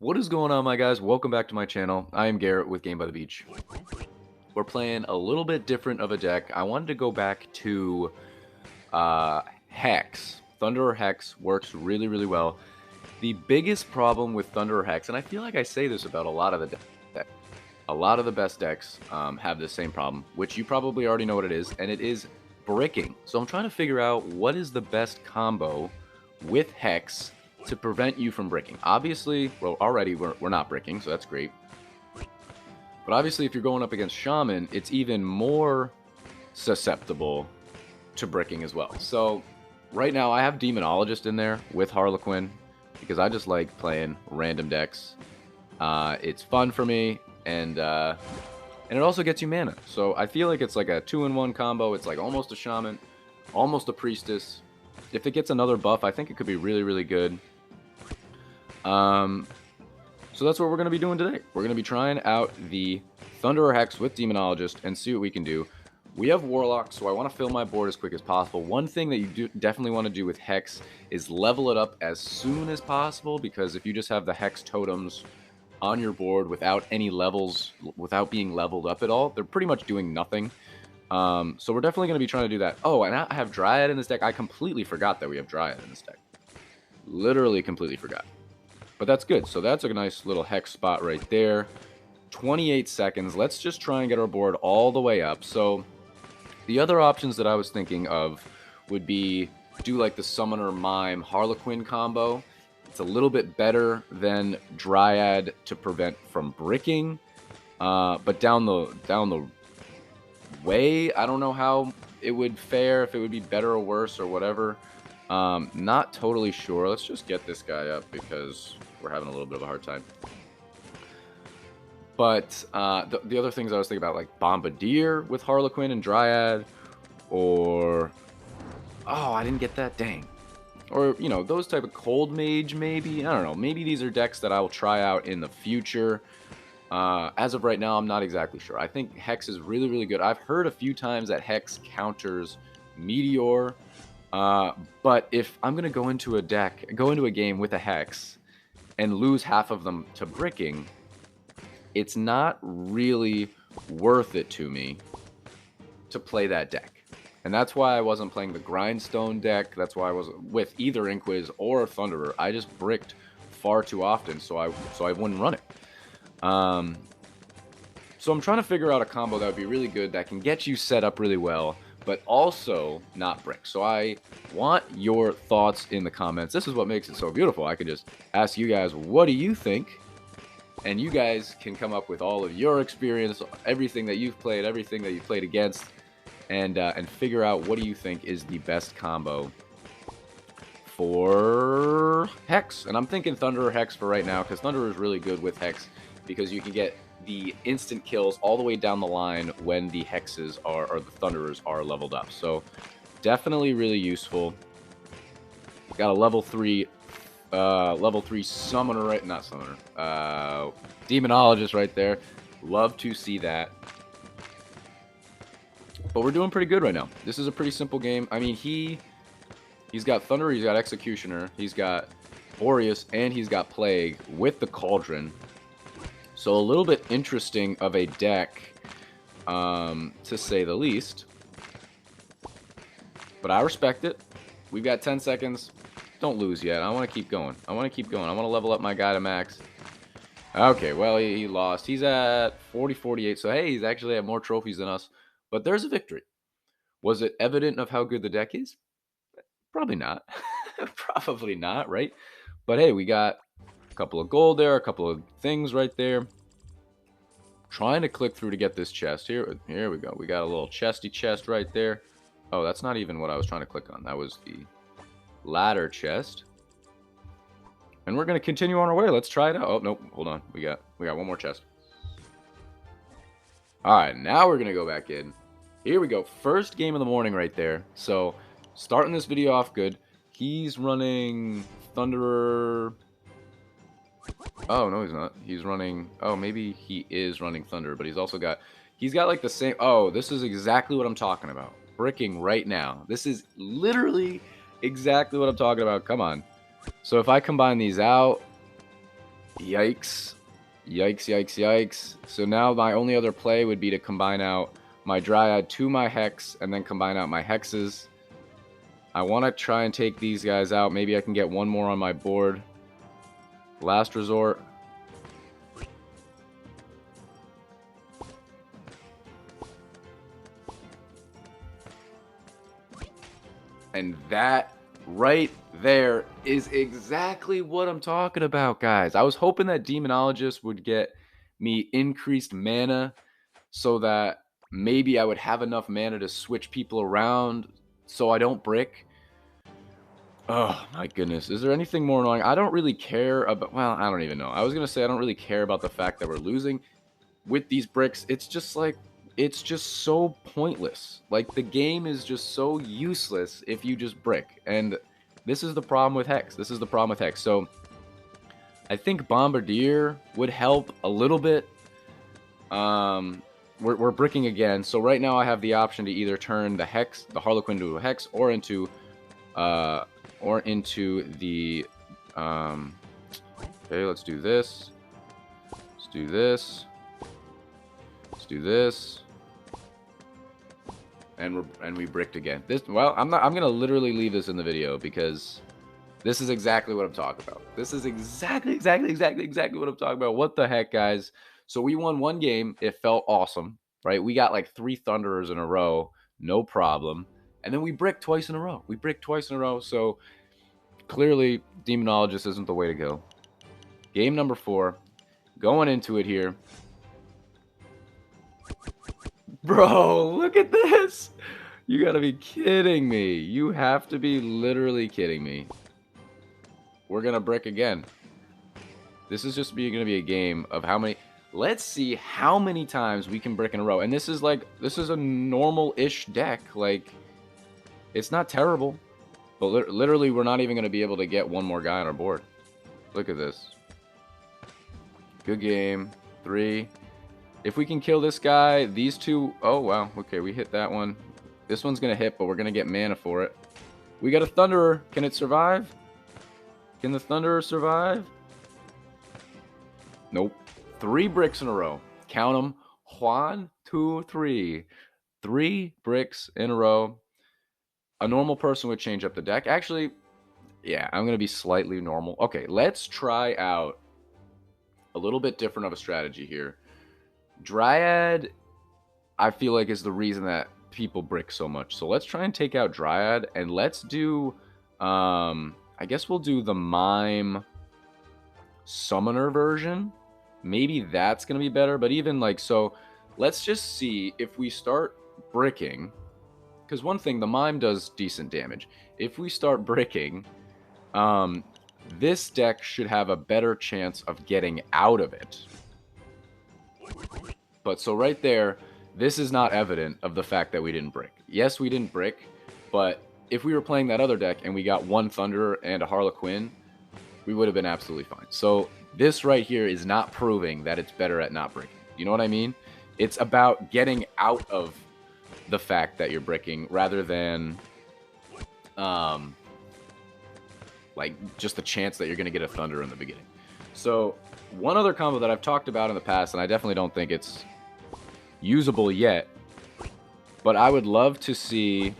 What is going on, my guys? Welcome back to my channel. I am Garrett with Game by the Beach. We're playing a little bit different of a deck. I wanted to go back to Hex. Thunderer Hex works really, really well. The biggest problem with Thunderer Hex, and I feel like I say this about a lot of the decks, a lot of the best decks have the same problem, which you probably already know what it is, and it is bricking. So I'm trying to figure out what is the best combo with Hex to prevent you from bricking. Obviously, well, already we're not bricking, so that's great. But obviously, if you're going up against Shaman, it's even more susceptible to bricking as well. So right now, I have Demonologist in there with Harlequin because I just like playing random decks. It's fun for me, and it also gets you mana. So I feel like it's like a 2-in-1 combo. It's like almost a Shaman, almost a Priestess. If it gets another buff, I think it could be really, really good. So that's what we're going to be doing today. We're going to be trying out the Thunderer Hex with Demonologist and see what we can do. We have Warlock, so I want to fill my board as quick as possible. One thing that you definitely want to do with Hex is level it up as soon as possible, because if you just have the Hex totems on your board without any levels, without being leveled up at all, they're pretty much doing nothing. So we're definitely going to be trying to do that. Oh, and I have Dryad in this deck. I completely forgot that we have Dryad in this deck. Literally completely forgot. But that's good. So that's a nice little Hex spot right there. 28 seconds. Let's just try and get our board all the way up. So the other options that I was thinking of would be do like the Summoner Mime Harlequin combo. It's a little bit better than Dryad to prevent from bricking. But down the way, I don't know how it would fare, if it would be better or worse or whatever. Not totally sure. Let's just get this guy up because we're having a little bit of a hard time. But the other things I was thinking about, like Bombardier with Harlequin and Dryad, or... Oh, I didn't get that, dang. Or, you know, those type of Cold Mage, maybe? I don't know. Maybe these are decks that I will try out in the future. As of right now, I'm not exactly sure. I think Hex is really, really good. I've heard a few times that Hex counters Meteor. But if I'm going to go into a game with a Hex and lose half of them to bricking, it's not really worth it to me to play that deck. And that's why I wasn't playing the Grindstone deck. That's why I was with either Inquiz or Thunderer. I just bricked far too often, so I wouldn't run it. So I'm trying to figure out a combo that would be really good, that can get you set up really well, but also not brick. So I want your thoughts in the comments. This is what makes it so beautiful. I can just ask you guys, what do you think? And you guys can come up with all of your experience, everything that you've played, everything that you've played against, and figure out what do you think is the best combo for Hex. And I'm thinking Thunderer Hex for right now, because Thunderer is really good with Hex, because you can get the instant kills all the way down the line when the Hexes are, or the Thunderers are leveled up. So definitely really useful. Got a level 3 summoner, right? Not summoner. Demonologist right there. Love to see that. But we're doing pretty good right now. This is a pretty simple game. I mean, he's got Thunder, he's got Executioner, he's got Boreas, and he's got Plague with the Cauldron. So a little bit interesting of a deck, to say the least. But I respect it. We've got 10 seconds. Don't lose yet. I want to keep going. I want to level up my guy to max. Okay, well, he lost. He's at 40-48, so hey, he's actually at more trophies than us. But there's a victory. Was it evident of how good the deck is? Probably not. Probably not, right? But hey, we got a couple of gold there, a couple of things right there. Trying to click through to get this chest. Here we go. We got a little chesty chest right there. Oh, that's not even what I was trying to click on. That was the ladder chest. And we're going to continue on our way. Let's try it out. Oh, nope. Hold on. We got one more chest. All right, now we're going to go back in. Here we go. First game of the morning right there. So, starting this video off good. He's running Thunderer. Oh, no, he's not. He's running... Oh, maybe he is running Thunder, but he's also got... He's got, like, the same... Oh, this is exactly what I'm talking about. Bricking right now. This is literally exactly what I'm talking about. Come on. So if I combine these out... Yikes. Yikes, yikes, yikes. So now my only other play would be to combine out my Dryad to my Hex, and then combine out my Hexes. I want to try and take these guys out. Maybe I can get one more on my board. Last resort. And that right there is exactly what I'm talking about, guys. I was hoping that Demonologist would get me increased mana so that maybe I would have enough mana to switch people around so I don't brick. Oh, my goodness. Is there anything more annoying? I don't really care about... Well, I don't even know. I was going to say I don't really care about the fact that we're losing. With these bricks, it's just like... It's just so pointless. Like, the game is just so useless if you just brick. And this is the problem with Hex. This is the problem with Hex. So, I think Bombardier would help a little bit. We're bricking again. So, right now I have the option to either turn the Hex, the Harlequin into a Hex, or into the... okay, let's do this. Let's do this. Let's do this. And we bricked again. This, well, I'm gonna literally leave this in the video because this is exactly what I'm talking about. This is exactly what I'm talking about. What the heck, guys? So we won one game. It felt awesome, right? We got like 3 Thunderers in a row, no problem. And then we bricked twice in a row. So clearly, Demonologist isn't the way to go. Game number 4. Going into it here. Bro, look at this. You gotta be kidding me. You have to be literally kidding me. We're gonna brick again. This is just gonna be a game of how many... Let's see how many times we can brick in a row. And this is a normal-ish deck. Like, it's not terrible. But literally, we're not even gonna be able to get one more guy on our board. Look at this. Good game. 3. If we can kill this guy, these two... Oh, wow. Okay, we hit that one. This one's going to hit, but we're going to get mana for it. We got a Thunderer. Can it survive? Can the Thunderer survive? Nope. 3 bricks in a row. Count them. 1, 2, 3. 3 bricks in a row. A normal person would change up the deck. Actually, yeah, I'm going to be slightly normal. Okay, let's try out a little bit different of a strategy here. Dryad, I feel like, is the reason that people brick so much. So let's try and take out Dryad, and let's do, I guess we'll do the Mime Summoner version. Maybe that's going to be better, but even like, so let's just see if we start bricking, because one thing, the Mime does decent damage. If we start bricking, this deck should have a better chance of getting out of it. But so right there, this is not evident of the fact that we didn't brick. Yes, we didn't brick, but if we were playing that other deck and we got 1 Thunderer and a Harlequin, we would have been absolutely fine. So this right here is not proving that it's better at not bricking. You know what I mean? It's about getting out of the fact that you're bricking rather than like just the chance that you're going to get a Thunderer in the beginning. So one other combo that I've talked about in the past, and I definitely don't think it's usable yet, but I would love to see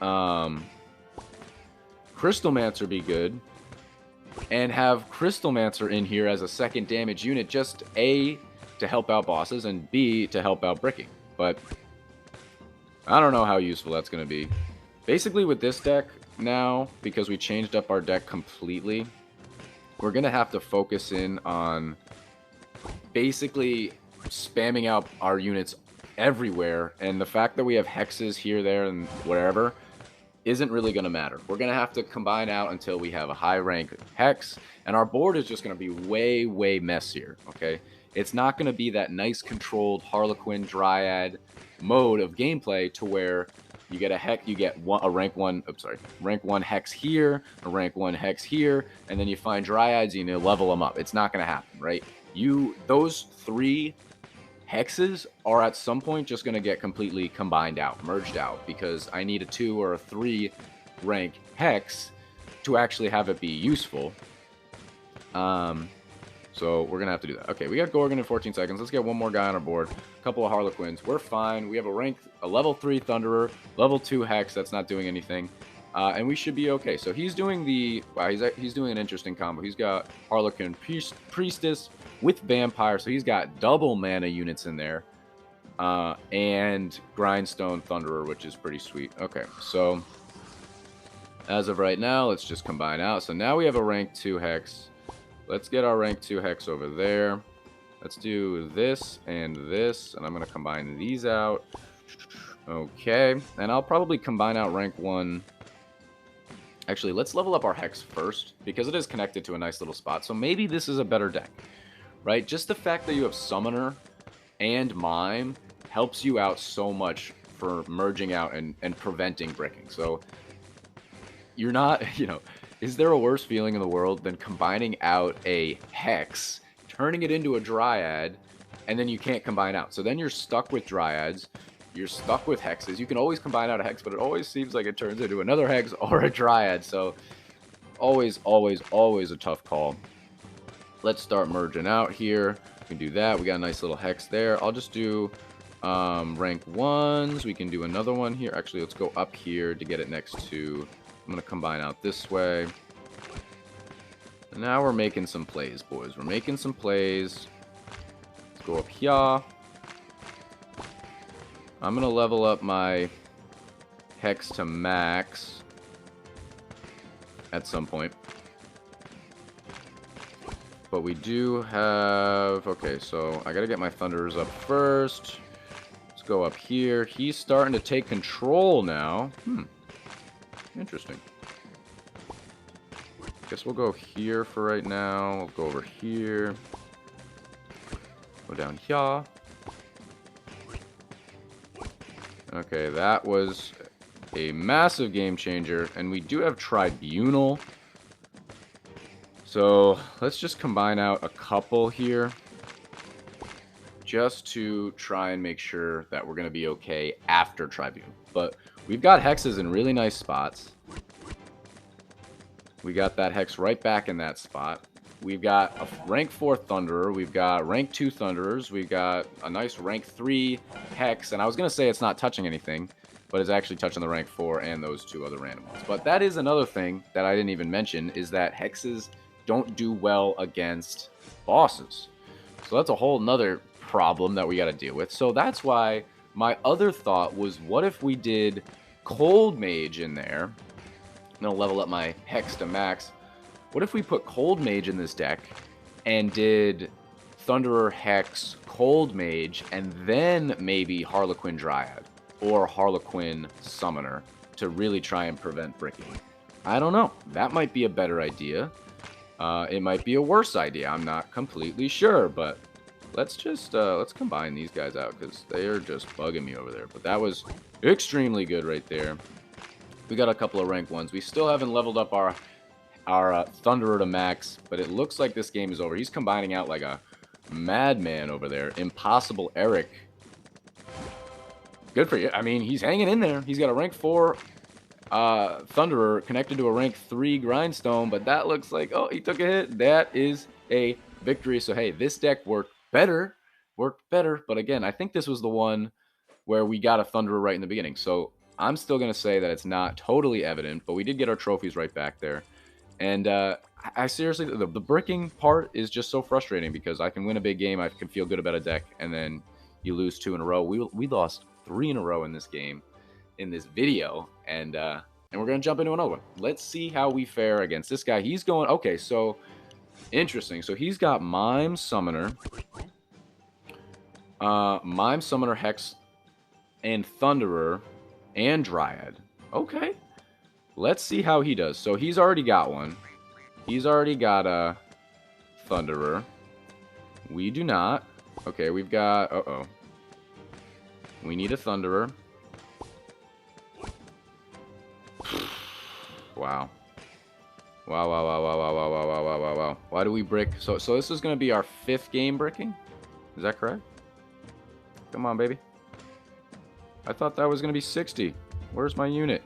Crystalmancer be good, and have Crystalmancer in here as a second damage unit, just A, to help out bosses, and B, to help out bricking. But I don't know how useful that's going to be. Basically with this deck now, because we changed up our deck completely, we're going to have to focus in on basically spamming out our units everywhere, and the fact that we have hexes here, there, and wherever isn't really going to matter. We're going to have to combine out until we have a high rank hex, and our board is just going to be way, way messier, okay? It's not going to be that nice controlled Harlequin Dryad mode of gameplay to where you get a hex, you get a rank 1 hex here, a rank 1 hex here, and then you find Dryads and you level them up. It's not going to happen, right? Those 3 hexes are at some point just going to get completely combined out, merged out, because I need a 2 or a 3 rank hex to actually have it be useful. So we're going to have to do that. Okay, we got Gorgon in 14 seconds. Let's get one more guy on our board. A couple of Harlequins. We're fine. We have a level 3 Thunderer, level 2 Hex. That's not doing anything. And we should be okay. So he's doing wow, he's doing an interesting combo. He's got Harlequin Priestess with Vampire. So he's got double mana units in there. And Grindstone Thunderer, which is pretty sweet. Okay, so as of right now, let's just combine out. So now we have a rank 2 Hex. Let's get our rank 2 Hex over there. Let's do this and this, and I'm going to combine these out. Okay, and I'll probably combine out rank 1. Actually, let's level up our Hex first, because it is connected to a nice little spot. So maybe this is a better deck, right? Just the fact that you have Summoner and Mime helps you out so much for merging out and preventing bricking. So you're not, you know... Is there a worse feeling in the world than combining out a Hex, turning it into a Dryad, and then you can't combine out? So then you're stuck with Dryads, you're stuck with Hexes. You can always combine out a Hex, but it always seems like it turns into another Hex or a Dryad. So always, always, always a tough call. Let's start merging out here. We can do that. We got a nice little Hex there. I'll just do rank 1s. We can do another one here. Actually, let's go up here to get it next to... I'm going to combine out this way. And now we're making some plays, boys. We're making some plays. Let's go up here. I'm going to level up my Hex to max at some point. But we do have... Okay, so I got to get my Thunderers up first. Let's go up here. He's starting to take control now. Interesting. Guess we'll go here for right now. We'll go over here. Go down here. Okay, that was a massive game changer. And we do have Tribunal. So let's just combine out a couple here. Just to try and make sure that we're going to be okay after Tribunal. But we've got Hexes in really nice spots. We got that Hex right back in that spot. We've got a rank 4 Thunderer. We've got rank 2 Thunderers. We've got a nice rank 3 Hex. And I was going to say it's not touching anything, but it's actually touching the rank 4 and those 2 other random ones. But that is another thing that I didn't even mention, is that Hexes don't do well against bosses. So that's a whole nother problem that we got to deal with. So that's why my other thought was, what if we did Cold Mage in there? I'm going to level up my Hex to max. What if we put Cold Mage in this deck and did Thunderer, Hex, Cold Mage, and then maybe Harlequin Dryad or Harlequin Summoner to really try and prevent bricking? I don't know. That might be a better idea. It might be a worse idea. I'm not completely sure, but let's just let's combine these guys out because they are just bugging me over there. But that was extremely good right there. We got a couple of rank 1s. We still haven't leveled up our Thunderer to max, but it looks like this game is over. He's combining out like a madman over there. Impossible Eric. Good for you. I mean, he's hanging in there. He's got a rank 4 Thunderer connected to a rank 3 Grindstone, but that looks like, oh, he took a hit. That is a victory. So, hey, this deck worked better. But again, I think this was the one where we got a Thunderer right in the beginning. So I'm still going to say that it's not totally evident, but we did get our trophies right back there. And I seriously, the bricking part is just so frustrating because I can win a big game, I can feel good about a deck, and then you lose 2 in a row. We lost 3 in a row in this game, in this video, and we're going to jump into another one. Let's see how we fare against this guy. He's going, okay, so interesting. So he's got Mime Summoner, Hex, and Thunderer, and Dryad. Okay. Let's see how he does. So he's already got one. He's already got a Thunderer. We do not. Okay, we've got... Uh-oh. We need a Thunderer. Wow. Wow. Why do we brick? So this is going to be our 5th game bricking? Is that correct? Come on, baby. I thought that was going to be 60. Where's my unit?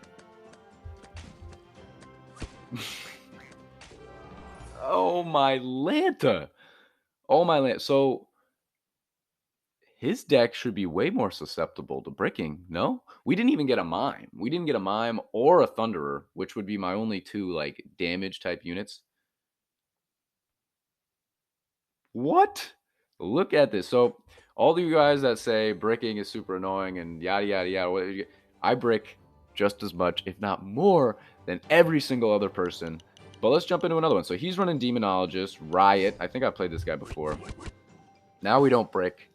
Oh, my Lanta. Oh, my Lanta. So his deck should be way more susceptible to bricking, no? We didn't even get a Mime. We didn't get a Mime or a Thunderer, which would be my only two, like, damage type units. What? Look at this. So, all of you guys that say bricking is super annoying and yada, yada, yada, I brick just as much, if not more, than every single other person. But let's jump into another one. So, he's running Demonologist, Riot. I think I played this guy before. Now we don't brick.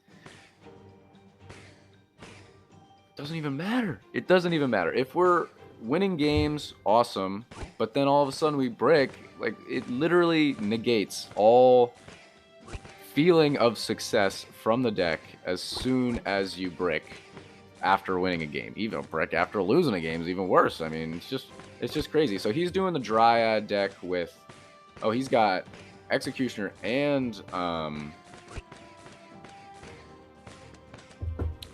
Doesn't even matter. It doesn't even matter. If we're winning games, awesome. But then all of a sudden we brick, like, it literally negates all feeling of success from the deck as soon as you brick after winning a game. Even a brick after losing a game is even worse. I mean, it's just crazy. So he's doing the Dryad deck with, oh, he's got Executioner and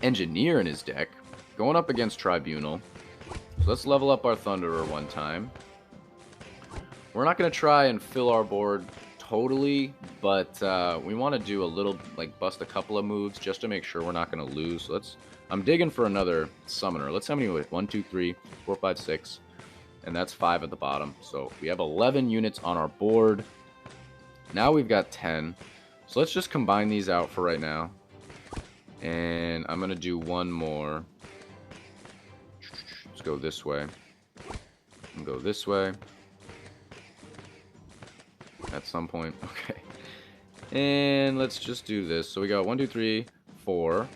Engineer in his deck, going up against Tribunal. So let's level up our Thunderer one time. We're not going to try and fill our board totally, but we want to do a little, like, bust a couple of moves just to make sure we're not going to lose. So I'm digging for another Summoner. Let's how many with 1, 2, 3, 4, 5, 6, and that's 5 at the bottom. So we have 11 units on our board. Now we've got 10. So let's just combine these out for right now. And I'm going to do one more. Let's go this way. And go this way. At some point. Okay. And let's just do this. So we got 1, 2, 3, 4.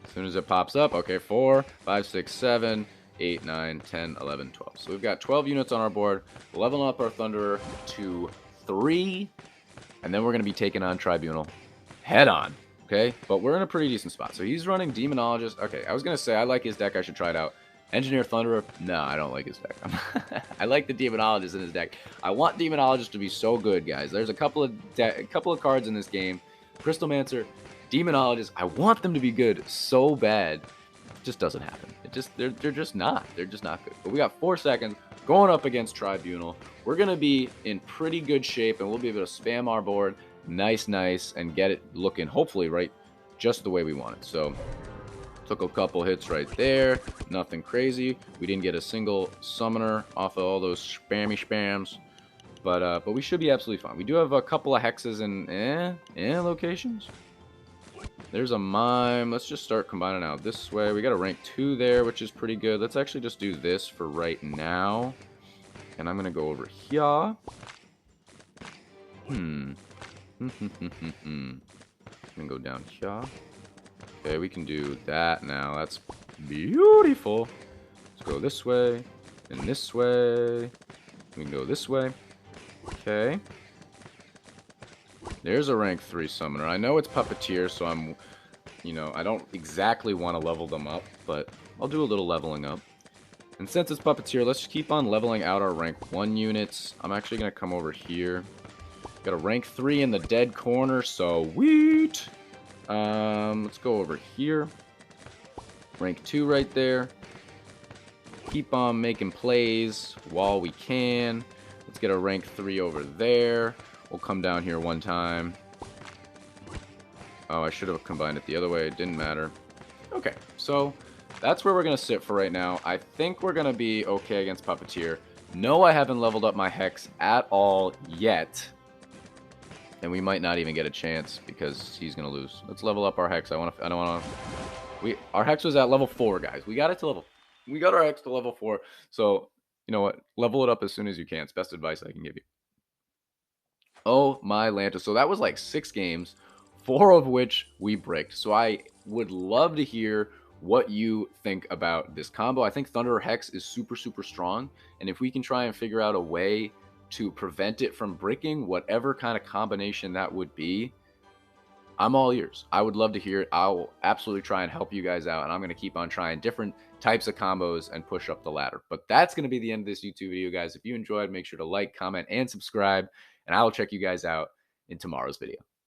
As soon as it pops up. Okay, 4, 5, 6, 7, 8, 9, 10, 11, 12. So we've got 12 units on our board. Leveling up our Thunderer to 3. And then we're going to be taking on Tribunal head on. Okay, but we're in a pretty decent spot. So he's running Demonologist. Okay, I was going to say I like his deck. I should try it out. Engineer Thunderer. No, I don't like his deck. I like the Demonologist in his deck. I want Demonologist to be so good, guys. There's a couple of cards in this game. Crystalmancer, Demonologist. I want them to be good so bad. It just doesn't happen. They're just not. They're just not good. But we got 4 seconds going up against Tribunal. We're going to be in pretty good shape, and we'll be able to spam our board nice, and get it looking, hopefully, right, just the way we want it. So, took a couple hits right there. Nothing crazy. We didn't get a single Summoner off of all those spams. But we should be absolutely fine. We do have a couple of hexes in locations. There's a Mime. Let's just start combining out this way. We got a rank 2 there, which is pretty good. Let's actually just do this for right now. And I'm going to go over here. I'm gonna go down here. Okay, we can do that now. That's beautiful. Let's go this way and this way. We can go this way. Okay. There's a rank 3 Summoner. I know it's Puppeteer, so I don't exactly want to level them up, but I'll do a little leveling up. And since it's Puppeteer, let's just keep on leveling out our rank 1 units. I'm actually gonna come over here. Got a rank 3 in the dead corner, so sweet. Let's go over here. Rank 2 right there. Keep on making plays while we can. Let's get a rank 3 over there. We'll come down here one time. Oh, I should have combined it the other way. It didn't matter. Okay, so that's where we're going to sit for right now. I think we're going to be okay against Puppeteer. No, I haven't leveled up my Hex at all yet. And we might not even get a chance because he's gonna lose. Let's level up our Hex. Our Hex was at level 4, guys. We got our Hex to level 4. So, you know what? Level it up as soon as you can. It's best advice I can give you. Oh my Lanta. So that was like 6 games, 4 of which we bricked. So I would love to hear what you think about this combo. I think Thunderer Hex is super, super strong. And if we can try and figure out a way to prevent it from bricking, whatever kind of combination that would be, I'm all ears. I would love to hear it. I'll absolutely try and help you guys out, and I'm going to keep on trying different types of combos and push up the ladder. But that's going to be the end of this YouTube video, guys. If you enjoyed, make sure to like, comment, and subscribe, and I will check you guys out in tomorrow's video.